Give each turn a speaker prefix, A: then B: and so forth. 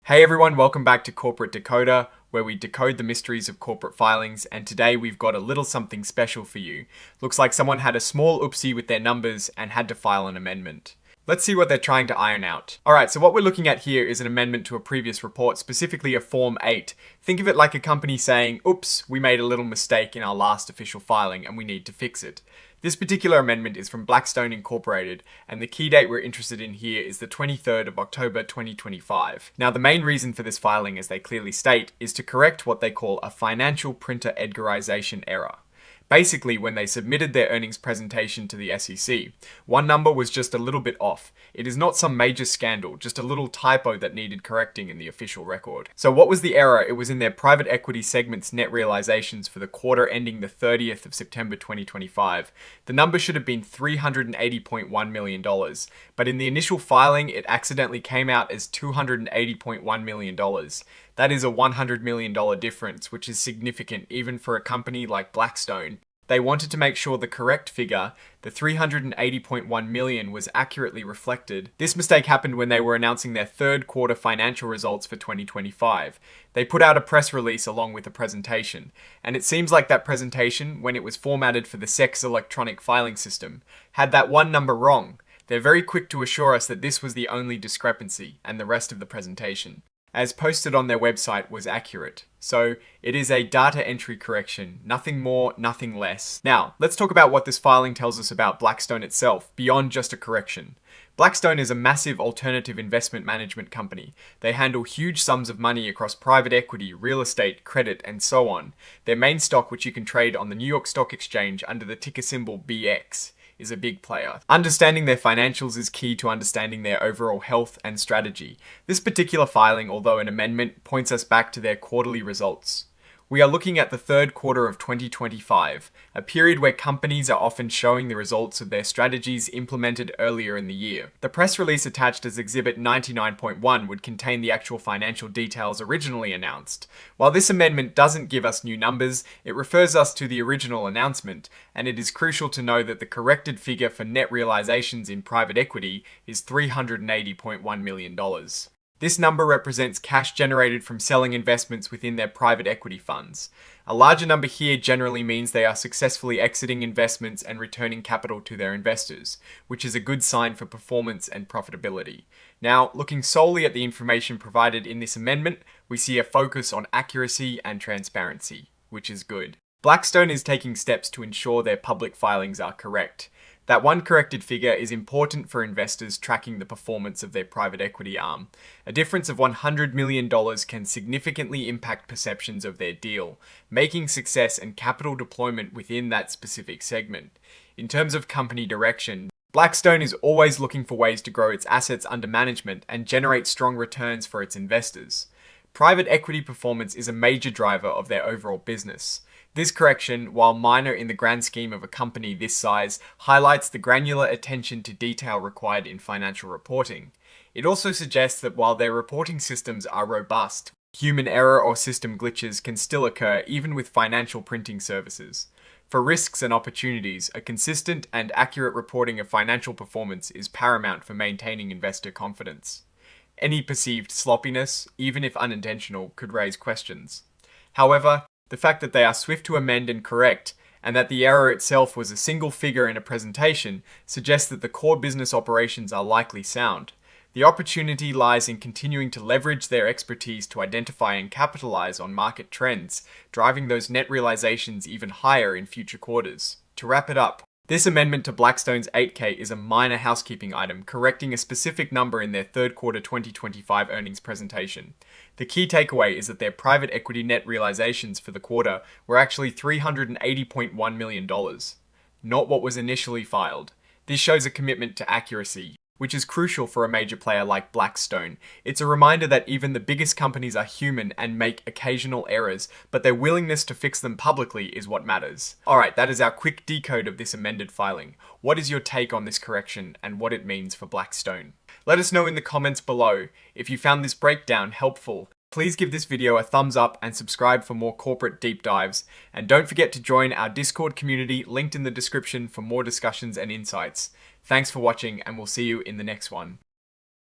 A: Hey everyone, welcome back to Corporate Decoder, where we decode the mysteries of corporate filings, and today we've got a little something special for you. Looks like someone had a small oopsie with their numbers and had to file an amendment. Let's see what they're trying to iron out. Alright, so what we're looking at here is an amendment to a previous report, specifically a Form 8. Think of it like a company saying, oops, we made a little mistake in our last official filing and we need to fix it. This particular amendment is from Blackstone Inc, and the key date we're interested in here is the 23rd of October 2025. Now, the main reason for this filing, as they clearly state, is to correct what they call a financial printer Edgarization error. Basically, when they submitted their earnings presentation to the SEC, one number was just a little bit off. It is not some major scandal, just a little typo that needed correcting in the official record. So what was the error? It was in their private equity segment's net realizations for the quarter ending the 30th of September 2025. The number should have been $380.1 million, but in the initial filing, it accidentally came out as $280.1 million. That is a $100 million difference, which is significant even for a company like Blackstone. They wanted to make sure the correct figure, the $380.1 million, was accurately reflected. This mistake happened when they were announcing their third quarter financial results for 2025. They put out a press release along with a presentation, and it seems like that presentation, when it was formatted for the SEC's electronic filing system, had that one number wrong. They're very quick to assure us that this was the only discrepancy, and the rest of the presentation, as posted on their website, was accurate. So it is a data entry correction, nothing more, nothing less. Now, let's talk about what this filing tells us about Blackstone itself, beyond just a correction. Blackstone is a massive alternative investment management company. They handle huge sums of money across private equity, real estate, credit, and so on. Their main stock, which you can trade on the New York Stock Exchange under the ticker symbol BX, is a big player. Understanding their financials is key to understanding their overall health and strategy. This particular filing, although an amendment, points us back to their quarterly results. We are looking at the third quarter of 2025, a period where companies are often showing the results of their strategies implemented earlier in the year. The press release attached as Exhibit 99.1 would contain the actual financial details originally announced. While this amendment doesn't give us new numbers, it refers us to the original announcement, and it is crucial to know that the corrected figure for net realizations in private equity is $380.1 million. This number represents cash generated from selling investments within their private equity funds. A larger number here generally means they are successfully exiting investments and returning capital to their investors, which is a good sign for performance and profitability. Now, looking solely at the information provided in this amendment, we see a focus on accuracy and transparency, which is good. Blackstone is taking steps to ensure their public filings are correct. That one corrected figure is important for investors tracking the performance of their private equity arm. A difference of $100 million can significantly impact perceptions of their deal, making success and capital deployment within that specific segment. In terms of company direction, Blackstone is always looking for ways to grow its assets under management and generate strong returns for its investors. Private equity performance is a major driver of their overall business. This correction, while minor in the grand scheme of a company this size, highlights the granular attention to detail required in financial reporting. It also suggests that while their reporting systems are robust, human error or system glitches can still occur even with financial printing services. For risks and opportunities, a consistent and accurate reporting of financial performance is paramount for maintaining investor confidence. Any perceived sloppiness, even if unintentional, could raise questions. However, the fact that they are swift to amend and correct, and that the error itself was a single figure in a presentation, suggests that the core business operations are likely sound. The opportunity lies in continuing to leverage their expertise to identify and capitalize on market trends, driving those net realizations even higher in future quarters. To wrap it up, this amendment to Blackstone's 8K is a minor housekeeping item, correcting a specific number in their third quarter 2025 earnings presentation. The key takeaway is that their private equity net realizations for the quarter were actually $380.1 million, not what was initially filed. This shows a commitment to accuracy, which is crucial for a major player like Blackstone. It's a reminder that even the biggest companies are human and make occasional errors, but their willingness to fix them publicly is what matters. Alright, that is our quick decode of this amended filing. What is your take on this correction and what it means for Blackstone? Let us know in the comments below. If you found this breakdown helpful, please give this video a thumbs up and subscribe for more corporate deep dives. And don't forget to join our Discord community linked in the description for more discussions and insights. Thanks for watching, and we'll see you in the next one.